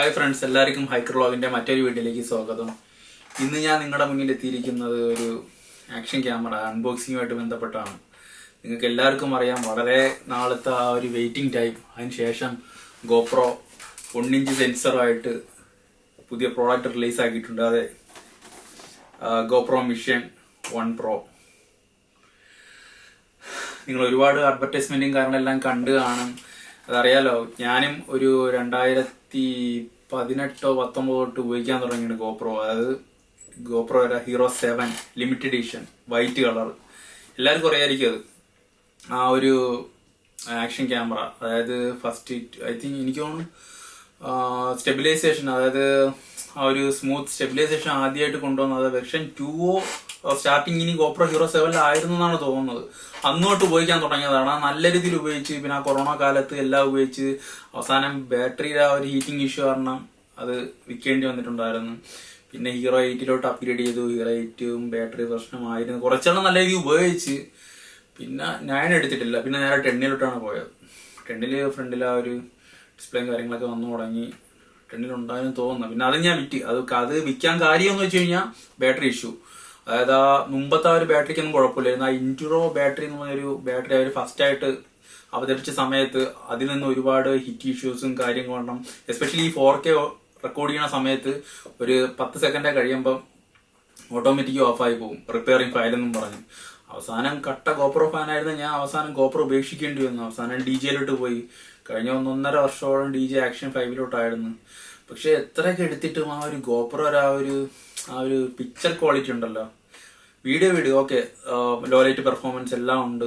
Hi friends, എല്ലാവർക്കും hiker വ്ളോഗിൻ്റെ മറ്റൊരു വീഡിയോയിലേക്ക് സ്വാഗതം. ഇന്ന് ഞാൻ നിങ്ങളുടെ മുന്നിൽ എത്തിയിരിക്കുന്നത് ഒരു ആക്ഷൻ ക്യാമറ അൺബോക്സിങ്ങുമായിട്ട് ബന്ധപ്പെട്ടാണ്. നിങ്ങൾക്ക് എല്ലാവർക്കും അറിയാം, വളരെ നാളത്തെ ആ ഒരു വെയിറ്റിംഗ് ടൈം, അതിന് ശേഷം ഗോപ്രോ 1 ഇഞ്ച് സെൻസറുമായിട്ട് പുതിയ പ്രോഡക്റ്റ് റിലീസ് ആക്കിയിട്ടുണ്ട്. അതെ, ഗോപ്രോ മിഷൻ 1 Pro. നിങ്ങൾ ഒരുപാട് അഡ്വർടൈസ്മെന്റും കാര്യങ്ങളെല്ലാം കണ്ടു കാണും, അതറിയാലോ. ഞാനും ഒരു 2018-19 തൊട്ട് ഉപയോഗിക്കാൻ തുടങ്ങിയാണ് ഗോപ്രോ. അതായത് GoPro hero 7 limited edition white colour. എല്ലാവർക്കും അറിയാമായിരിക്കും അത്. ആ ഒരു ആക്ഷൻ ക്യാമറ, അതായത് ഫസ്റ്റ് ഐ തിങ്ക് എനിക്ക് തോന്നുന്നു സ്റ്റെബിലൈസേഷൻ, അതായത് ആ ഒരു സ്മൂത്ത് സ്റ്റെബിലൈസേഷൻ ആദ്യമായിട്ട് കൊണ്ടുവന്നത് വെർഷൻ 2 സ്റ്റാർട്ടിങ് ഇനി ഗോപ്രോ ഹീറോ 7 ആയിരുന്നു എന്നാണ് തോന്നുന്നത്. അന്നോട്ട് ഉപയോഗിക്കാൻ തുടങ്ങിയതാണ്. നല്ല രീതിയിൽ ഉപയോഗിച്ച്, പിന്നെ ആ കൊറോണ കാലത്ത് എല്ലാം ഉപയോഗിച്ച് അവസാനം ബാറ്ററിയുടെ ആ ഒരു ഹീറ്റിംഗ് ഇഷ്യൂ കാരണം അത് വിൽക്കേണ്ടി വന്നിട്ടുണ്ടായിരുന്നു. പിന്നെ ഹീറോ 8 അപ്ഗ്രേഡ് ചെയ്തു. ഹീറോ 8 ബാറ്ററി പ്രശ്നമായിരുന്നു. കുറച്ചെണ്ണം നല്ല രീതിയിൽ ഉപയോഗിച്ച്, പിന്നെ 9 എടുത്തിട്ടില്ല. പിന്നെ നേരെ 10 പോയത്. 10 ഫ്രണ്ടിൽ ആ ഒരു ഡിസ്പ്ലേയും കാര്യങ്ങളൊക്കെ വന്നു തുടങ്ങി. 10 ഉണ്ടായെന്ന് തോന്നുന്നു. പിന്നെ അത് ഞാൻ വിറ്റ്. അത് വിൽക്കാൻ കാര്യം എന്ന് വെച്ച് കഴിഞ്ഞാൽ ബാറ്ററി ഇഷ്യൂ. അതായത് ആ മുമ്പത്തെ ആ ഒരു ബാറ്ററിക്കൊന്നും കുഴപ്പമില്ലായിരുന്നു. ആ ഇൻഡ്യൂറോ ബാറ്ററി എന്ന് പറഞ്ഞൊരു ബാറ്ററി അവർ ഫസ്റ്റ് ആയിട്ട് അവതരിപ്പിച്ച സമയത്ത് അതിൽ നിന്ന് ഒരുപാട് ഹിറ്റ് ഇഷ്യൂസും കാര്യങ്ങളും കാരണം, എസ്പെഷ്യലി ഈ 4K റെക്കോർഡ് ചെയ്യുന്ന സമയത്ത് ഒരു 10 സെക്കൻഡ് കഴിയുമ്പം ഓട്ടോമാറ്റിക് ഓഫായി പോകും, റിപ്പയറിംഗ് ഫയലെന്നും പറഞ്ഞു. അവസാനം കട്ട ഗോപ്രോ ഫാനായിരുന്നു ഞാൻ. അവസാനം ഗോപ്രോ ഉപേക്ഷിക്കേണ്ടി വന്നു. അവസാനം DJയിലോട്ട് പോയി. കഴിഞ്ഞ 1.5 വർഷത്തോളം DJ ആക്ഷൻ 5 പക്ഷെ എത്രയൊക്കെ എടുത്തിട്ടും ആ ഒരു ഗോപ്രോ ആ ഒരു പിക്ചർ ക്വാളിറ്റി ഉണ്ടല്ലോ, video okay, low light performance എല്ലാം ഉണ്ട്,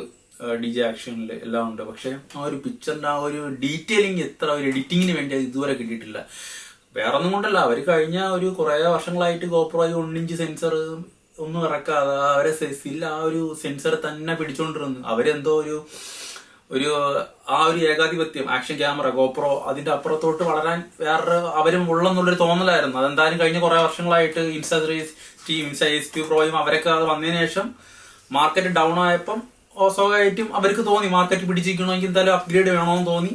DJ ആക്ഷനിൽ എല്ലാം ഉണ്ട്. പക്ഷെ ആ ഒരു പിക്ചറിന്റെ ആ ഒരു ഡീറ്റെയിലിംഗ്, എത്ര ഒരു എഡിറ്റിങ്ങിന് വേണ്ടി അത് ഇതുവരെ കിട്ടിയിട്ടില്ല. വേറെ ഒന്നും കൊണ്ടല്ല, അവർ കഴിഞ്ഞ ഒരു കുറേ വർഷങ്ങളായിട്ട് ഗോപ്രോ 1 ഇഞ്ച് സെൻസർ ഒന്നും ഇറക്കാതെ അവരെ സ്റ്റിൽ ആ ഒരു സെൻസർ തന്നെ പിടിച്ചോണ്ടിരുന്നു. അവരെന്തോ ആ ഒരു ഏകാധിപത്യം, ആക്ഷൻ ക്യാമറ ഗോപ്രോ അതിന്റെ അപ്പുറത്തോട്ട് വളരാൻ വേറെ അവരും ഉള്ളെന്നുള്ളൊരു തോന്നലായിരുന്നു. അതെന്തായാലും കഴിഞ്ഞ കുറെ വർഷങ്ങളായിട്ട് ഇൻസ്റ്റ പ്രോയും അവരൊക്കെ അത് വന്നതിന് ശേഷം മാർക്കറ്റ് ഡൗൺ ആയപ്പം സ്വാഭാവികമായിട്ടും അവർക്ക് തോന്നി മാർക്കറ്റ് പിടിച്ചിരിക്കണമെങ്കിൽ എന്തായാലും അപ്ഗ്രേഡ് വേണമെന്ന് തോന്നി.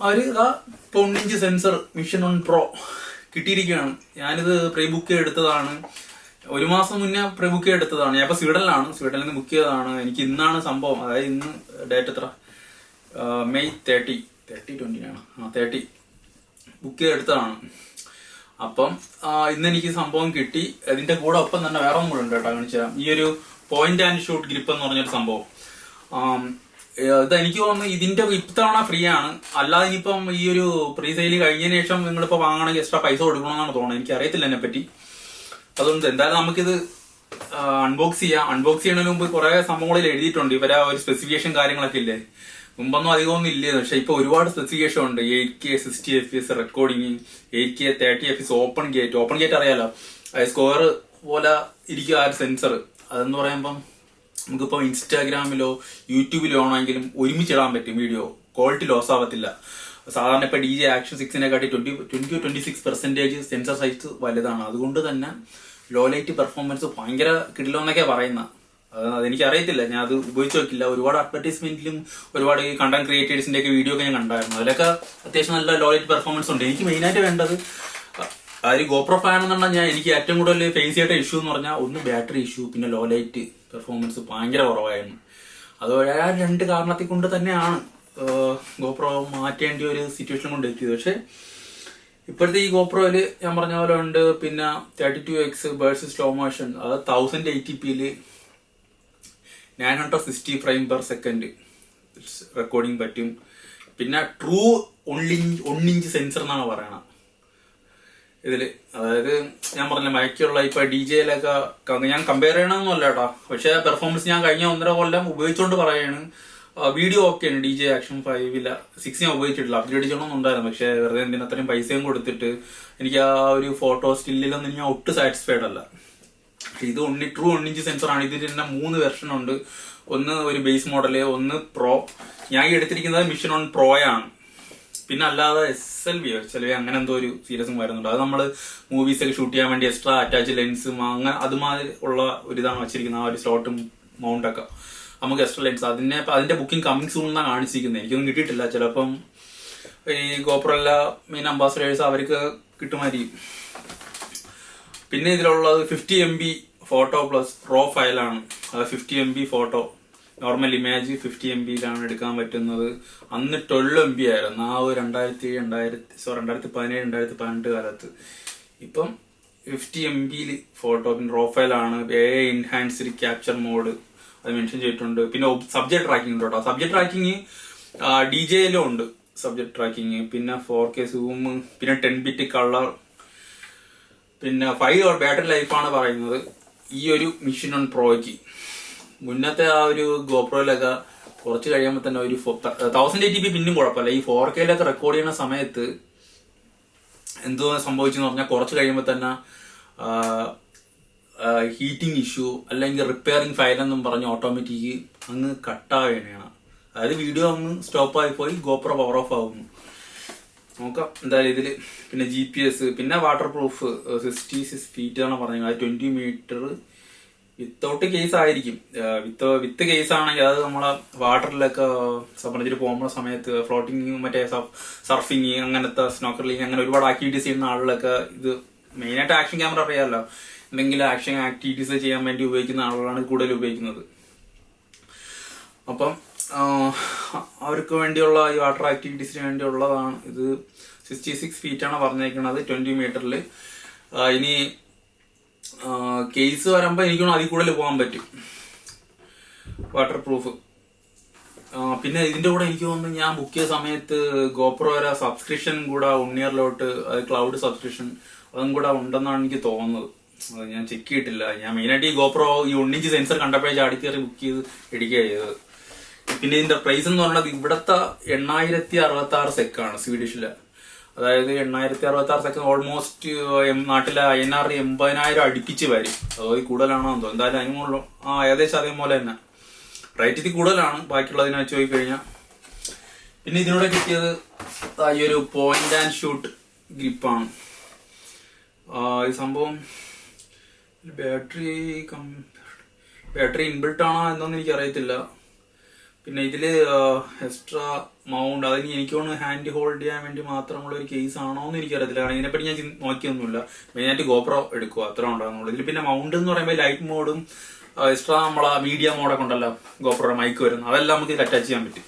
അവർ 1 ഇഞ്ച് സെൻസർ മിഷൻ 1 Pro കിട്ടിയിരിക്കുകയാണ്. ഞാനിത് പ്രീ ബുക്ക് എടുത്തതാണ്. 1 മാസം മുന്നേ പ്രീ ബുക്ക് എടുത്തതാണ്. ഞാൻ ഇപ്പൊ സ്വീഡനിൽ നിന്ന് ബുക്ക് ചെയ്തതാണ്. എനിക്ക് ഇന്നാണ് സംഭവം. അതായത് ഇന്ന് ഡേറ്റ് എത്ര, മെയ് 30 ബുക്ക് ചെയ്തെടുത്തതാണ്. അപ്പം ഇന്ന് എനിക്ക് സംഭവം കിട്ടി. ഇതിന്റെ കൂടെ ഒപ്പം തന്നെ വേറെ ഒന്നും കൂടെ ഉണ്ട് കേട്ടോ, കാണിച്ചു തരാം. ഈ ഒരു പോയിന്റ് ആൻഡ് ഷൂട്ട് ഗ്രിപ്പ് എന്ന് പറഞ്ഞൊരു സംഭവം. ഇത് എനിക്ക് തോന്നുന്നു ഇതിന്റെ ഇത്തവണ ഫ്രീ ആണ്. അല്ലാതെ ഇനിയിപ്പം ഈ ഒരു പ്രീ സെയിൽ കഴിഞ്ഞതിന് ശേഷം നിങ്ങളിപ്പോ വാങ്ങണമെങ്കിൽ എക്സ്ട്രാ പൈസ കൊടുക്കണമെന്നാണ് തോന്നുന്നത്. എനിക്ക് അറിയത്തില്ല അതിനെ പറ്റി. അതുകൊണ്ട് എന്തായാലും നമുക്കിത് അൺബോക്സ് ചെയ്യാം. അൺബോക്സ് ചെയ്യുന്നതിന് മുമ്പ് കുറെ സംഭവങ്ങളിൽ എഴുതിയിട്ടുണ്ട്. ഇവരെ ഒരു സ്പെസിഫിക്കേഷൻ കാര്യങ്ങളൊക്കെ ഇല്ലേ, മുമ്പൊന്നും അധികമൊന്നും ഇല്ലേ. പക്ഷെ ഇപ്പൊ ഒരുപാട് സ്പെസിഫിക്കേഷൻ ഉണ്ട്. 8K 60 FPS recording, 8K 30 FPS open gate അറിയാലോ, സ്ക്വയർ പോലെ ഇരിക്കുക ആ ഒരു സെൻസർ. അതെന്ന് പറയുമ്പം നമുക്കിപ്പോൾ ഇൻസ്റ്റാഗ്രാമിലോ യൂട്യൂബിലോ ആണെങ്കിലും ഒരുമിച്ചിടാൻ പറ്റും. വീഡിയോ ക്വാളിറ്റി ലോസ് ആവത്തില്ല. സാധാരണ ഇപ്പൊ DJ ആക്ഷൻ 6-നെക്കാട്ടി 20-26% സെൻസർ സൈസ് വലുതാണ്. അതുകൊണ്ട് തന്നെ ലോ ലൈറ്റ് പെർഫോമൻസ് ഭയങ്കര കിടിലെന്നൊക്കെ പറയുന്നത്. അതെനിക്ക് അറിയത്തില്ല, ഞാൻ അത് ഉപയോഗിച്ച് നോക്കില്ല. ഒരുപാട് അഡ്വർടൈസ്മെന്റിലും ഒരുപാട് കണ്ടന്റ് ക്രിയേറ്റേഴ്സിന്റെ ഒക്കെ വീഡിയോ ഒക്കെ ഞാൻ കണ്ടായിരുന്നു. അതിലൊക്കെ അത്യാവശ്യം നല്ല ലോ ലൈറ്റ് പെർഫോമൻസ് ഉണ്ട്. എനിക്ക് മെയിനായിട്ട് വേണ്ടത് ആ ഒരു ഗോപ്രോ ഫാൻ എന്നുണ്ടെങ്കിൽ എനിക്ക് ഏറ്റവും കൂടുതൽ ഫേസ് ചെയ്യേണ്ട ഇഷ്യൂ എന്ന് പറഞ്ഞാൽ ഒന്ന് ബാറ്ററി ഇഷ്യൂ, പിന്നെ ലോ ലൈറ്റ് പെർഫോമൻസ് ഭയങ്കര കുറവായിരുന്നു. അത് ആ 2 കാരണത്തിൽ കൊണ്ട് തന്നെയാണ് ഗോപ്രോ മാറ്റേണ്ട ഒരു സിറ്റുവേഷൻ കൊണ്ട് എത്തിയത്. പക്ഷെ ഇപ്പോഴത്തെ ഈ ഗോപ്രോയില് ഞാൻ പറഞ്ഞ പോലെ ഉണ്ട്. പിന്നെ 32x ബേർഡ്സ് സ്ലോ മോഷൻ, അത് 1080p 960 ഫ്രെയിം/സെക്കൻഡ് റെക്കോർഡിങ് പറ്റും. പിന്നെ ട്രൂ 1 ഇഞ്ച് സെൻസർ എന്നാണ് പറയണത് ഇതില്. അതായത് ഞാൻ പറഞ്ഞ ബാക്കിയുള്ള ഇപ്പൊ DJയിലൊക്കെ ഞാൻ കമ്പയർ ചെയ്യണമെന്നല്ല കേട്ടോ, പക്ഷെ പെർഫോമൻസ് ഞാൻ കഴിഞ്ഞ 1.5 കൊല്ലം ഉപയോഗിച്ചുകൊണ്ട് പറയാണ്. വീഡിയോ ഓക്കെയാണ്. DJ ആക്ഷൻ 5 6 ഞാൻ ഉപയോഗിച്ചിട്ടില്ല. അപ്ഗ്രേഡ് ചെയ്യണമെന്നുണ്ടായിരുന്നു. പക്ഷെ വെറുതെ എന്തിനാ അത്രയും പൈസയും കൊടുത്തിട്ട് എനിക്ക് ആ ഒരു ഫോട്ടോ സ്റ്റില്ലൊന്നും ഞാൻ ഒട്ടും സാറ്റിസ്ഫൈഡ് അല്ല. ഇത് ട്രൂ 1 ഇഞ്ച് സെൻസർ ആണ്. ഇതിന് തന്നെ 3 വെർഷൻ ഉണ്ട്. ഒന്ന് ഒരു ബേസ് മോഡല്, ഒന്ന് പ്രോ. ഞാൻ ഈ എടുത്തിരിക്കുന്നത് മിഷൻ 1 Pro ആണ്. പിന്നെ അല്ലാതെ SLV അങ്ങനെ എന്തോ ഒരു സീരീസും വരുന്നുണ്ട്. അത് നമ്മൾ മൂവീസ് ഒക്കെ ഷൂട്ട് ചെയ്യാൻ വേണ്ടി എക്സ്ട്രാ അറ്റാച്ച് ലെൻസും അങ്ങനെ അതുമാതിരി ഉള്ള ഒരു ഇതാണ് വെച്ചിരിക്കുന്നത്. ആ ഒരു സ്ലോട്ടും മൗണ്ടൊക്കെ നമുക്ക് എക്സ്ട്രാ ലെൻസ്. അതിന്റെ ബുക്കിംഗ് കമ്മിങ് സൂൺ എന്നാണ് കാണിച്ചിരിക്കുന്നത്. എനിക്കൊന്നും കിട്ടിയിട്ടില്ല. ചിലപ്പം ഈ ഗോപ്രോല്ല മെയിൻ അംബാസഡേഴ്സ് അവർക്ക് കിട്ടുമായിരിക്കും. പിന്നെ ഇതിലുള്ളത് 50 MB ഫോട്ടോ പ്ലസ് റോ ഫയലാണ്. അത് 50 MB ഫോട്ടോ നോർമൽ ഇമേജ് 50 MBയിലാണ് എടുക്കാൻ പറ്റുന്നത്. അന്ന് 12 MB ആയിരുന്നു ആ ഒരു 2017-2018 കാലത്ത്. ഇപ്പം 50 MBയിൽ ഫോട്ടോ. പിന്നെ റോ ഫയലാണ്. AI എൻഹാൻസ്ഡ് ക്യാപ്ചർ മോഡ് അത് മെൻഷൻ ചെയ്തിട്ടുണ്ട്. പിന്നെ സബ്ജക്ട് ട്രാക്കിംഗ് ഉണ്ട് കേട്ടോ. സബ്ജക്ട് ട്രാക്കിങ് DJയിലും ഉണ്ട് സബ്ജക്ട് ട്രാക്കിങ്. പിന്നെ 4K സൂം, പിന്നെ 10 bit കളർ, പിന്നെ 5 hour ബാറ്ററി ലൈഫാണ് പറയുന്നത് ഈ ഒരു മിഷൻ ഓൺ പ്രോയ്ക്ക്. മുന്നത്തെ ആ ഒരു ഗോപ്രോയിലൊക്കെ കുറച്ച് കഴിയുമ്പോൾ തന്നെ ഒരു 1080p പിന്നും കുഴപ്പമില്ല. ഈ 4Kയിലൊക്കെ റെക്കോർഡ് ചെയ്യുന്ന സമയത്ത് എന്തോ സംഭവിച്ചെന്ന് പറഞ്ഞാൽ കുറച്ച് കഴിയുമ്പോൾ തന്നെ ഹീറ്റിംഗ് ഇഷ്യൂ അല്ലെങ്കിൽ റിപ്പയറിംഗ് ഫയൽ എന്നും പറഞ്ഞ് ഓട്ടോമാറ്റിക് അങ്ങ് കട്ടാവുകയാണ്. അതായത് വീഡിയോ അങ്ങ് സ്റ്റോപ്പായി പോയി ഗോപ്രോ പവർ ഓഫ് ആവുന്നു. നോക്കാം എന്തായാലും ഇതിൽ. പിന്നെ GPS, പിന്നെ വാട്ടർ പ്രൂഫ് 66 feet ആണ് പറഞ്ഞത്. അത് 20 meter വിത്തൗട്ട് കേസ് ആയിരിക്കും. വിത്ത് കേസ് ആണെങ്കിൽ അത് നമ്മളെ വാട്ടറിലൊക്കെ സബ്മർജിൽ പോകുന്ന സമയത്ത് ഫ്ലോട്ടിങ്, മറ്റേ സർഫിങ്, അങ്ങനത്തെ സ്നോക്കർലിങ്, അങ്ങനെ ഒരുപാട് ആക്ടിവിറ്റീസ് ചെയ്യുന്ന ആളുകളൊക്കെ ഇത് മെയിനായിട്ട് ആക്ഷൻ ക്യാമറ അറിയാമല്ലോ. എന്തെങ്കിലും ആക്ഷൻ ആക്ടിവിറ്റീസ് ചെയ്യാൻ വേണ്ടി ഉപയോഗിക്കുന്ന ആളുകളാണ് കൂടുതൽ ഉപയോഗിക്കുന്നത്. അപ്പം അവർക്ക് വേണ്ടിയുള്ള ഈ വാട്ടർ ആക്ടിവിറ്റീസിന് വേണ്ടിയുള്ളതാണ് ഇത്. 66 feet ആണ് പറഞ്ഞേക്കുന്നത് 20 meterൽ. ഇനി കേസ് വരുമ്പോൾ എനിക്കൊന്നും അതിൽ കൂടുതൽ പോകാൻ പറ്റും വാട്ടർ പ്രൂഫ്. പിന്നെ ഇതിന്റെ കൂടെ എനിക്ക് തോന്നുന്നു ഞാൻ ബുക്ക് ചെയ്ത സമയത്ത് ഗോപ്രോ വരെ സബ്സ്ക്രിപ്ഷൻ കൂടെ ഉണ്ണിയറിലോട്ട്, അത് ക്ലൗഡ് സബ്സ്ക്രിപ്ഷൻ അതും കൂടെ ഉണ്ടെന്നാണ് എനിക്ക് തോന്നുന്നത്. അത് ഞാൻ ചെക്ക് ചെയ്തിട്ടില്ല. ഞാൻ മെയിനായിട്ട് ഈ ഗോപ്രോ ഈ 1-inch സെൻസർ കണ്ടപ്പോഴേ ചാടി കയറി ബുക്ക് ചെയ്ത് എടുക്കുക ചെയ്തത്. പിന്നെ ഇതിന്റെ പ്രൈസ് എന്ന് പറയുന്നത് ഇവിടത്തെ 8066 SEK സ്വീഡിഷില്. അതായത് 8066 SEK ഓൾമോസ്റ്റ് നാട്ടിലെ INR 80,000 അടുപ്പിച്ച് വരും. അതായത് കൂടുതലാണോ എന്തോ, എന്തായാലും അതിനുള്ള ഏകദേശം അതേപോലെ തന്നെ റേറ്റ് ഇത് കൂടുതലാണ് ബാക്കിയുള്ളതിനെ വെച്ച് പോയി കഴിഞ്ഞാൽ. പിന്നെ ഇതിനോട് കിട്ടിയത് ഈ ഒരു പോയിന്റ് ആൻഡ് ഷൂട്ട് ഗ്രിപ്പാണ്. ഈ സംഭവം ബാറ്ററി ഇൻബിൽട്ട് ആണോ എന്നൊന്നും എനിക്കറിയത്തില്ല. പിന്നെ ഇതില് എക്സ്ട്രാ മൗണ്ട്, അതിന് എനിക്ക് തോന്നുന്നു ഹാൻഡ് ഹോൾഡ് ചെയ്യാൻ വേണ്ടി മാത്രമുള്ള ഒരു കേസ് ആണോ എന്ന് എനിക്കറിയത്തില്ല. കാരണം ഇതിനെപ്പറ്റി ഞാൻ നോക്കിയൊന്നുമില്ല. മെയിനായിട്ട് ഗോപ്രോ എടുക്കുക അത്ര ഉണ്ടാകുന്നുള്ളൂ. ഇതിൽ പിന്നെ മൗണ്ട് എന്ന് പറയുമ്പോൾ ലൈറ്റ് മോഡും എക്സ്ട്രാ നമ്മളെ മീഡിയ മോഡൊക്കെ ഉണ്ടല്ലോ ഗോപ്രോ മൈക്ക് വരുന്നത്, അതെല്ലാം നമുക്ക് ഇതിൽ അറ്റാച്ച് ചെയ്യാൻ പറ്റും.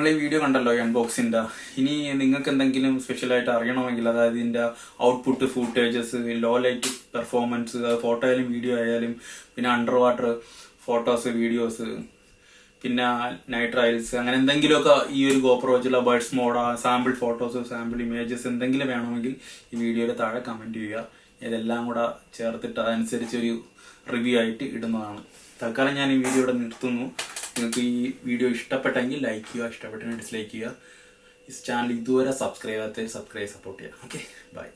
നിങ്ങൾ ഈ വീഡിയോ കണ്ടല്ലോ അൺബോക്സിൻ്റെ. ഇനി നിങ്ങൾക്ക് എന്തെങ്കിലും സ്പെഷ്യലായിട്ട് അറിയണമെങ്കിൽ, അതായത് ഇതിൻ്റെ output footages, low light performance, അത് ഫോട്ടോ ആയാലും വീഡിയോ ആയാലും, പിന്നെ അണ്ടർ വാട്ടർ ഫോട്ടോസ് വീഡിയോസ്, പിന്നെ നൈറ്റ് ട്രയൽസ്, അങ്ങനെ എന്തെങ്കിലുമൊക്കെ ഈ ഒരു GoPro വെച്ചുള്ള ബഡ്സ് മോഡ, സാമ്പിൾ ഫോട്ടോസ്, സാമ്പിൾ ഇമേജസ് എന്തെങ്കിലും വേണമെങ്കിൽ ഈ വീഡിയോയുടെ താഴെ കമൻറ്റ് ചെയ്യുക. ഇതെല്ലാം കൂടെ ചേർത്തിട്ട് അതനുസരിച്ചൊരു റിവ്യൂ ആയിട്ട് ഇടുന്നതാണ്. തൽക്കാലം ഞാൻ ഈ വീഡിയോ ഇവിടെ നിർത്തുന്നു. നിങ്ങൾക്ക് ഈ വീഡിയോ ഇഷ്ടപ്പെട്ടെങ്കിൽ ലൈക്ക് ചെയ്യുക, ഇഷ്ടപ്പെട്ടെങ്കിൽ ഡിസ്ലൈക്ക് ചെയ്യുക. ഈ ചാനൽ ഇതുവരെ സബ്സ്ക്രൈബ് ചെയ്യാത്തവർ സബ്സ്ക്രൈബ് സപ്പോർട്ട് ചെയ്യുക. Okay, by.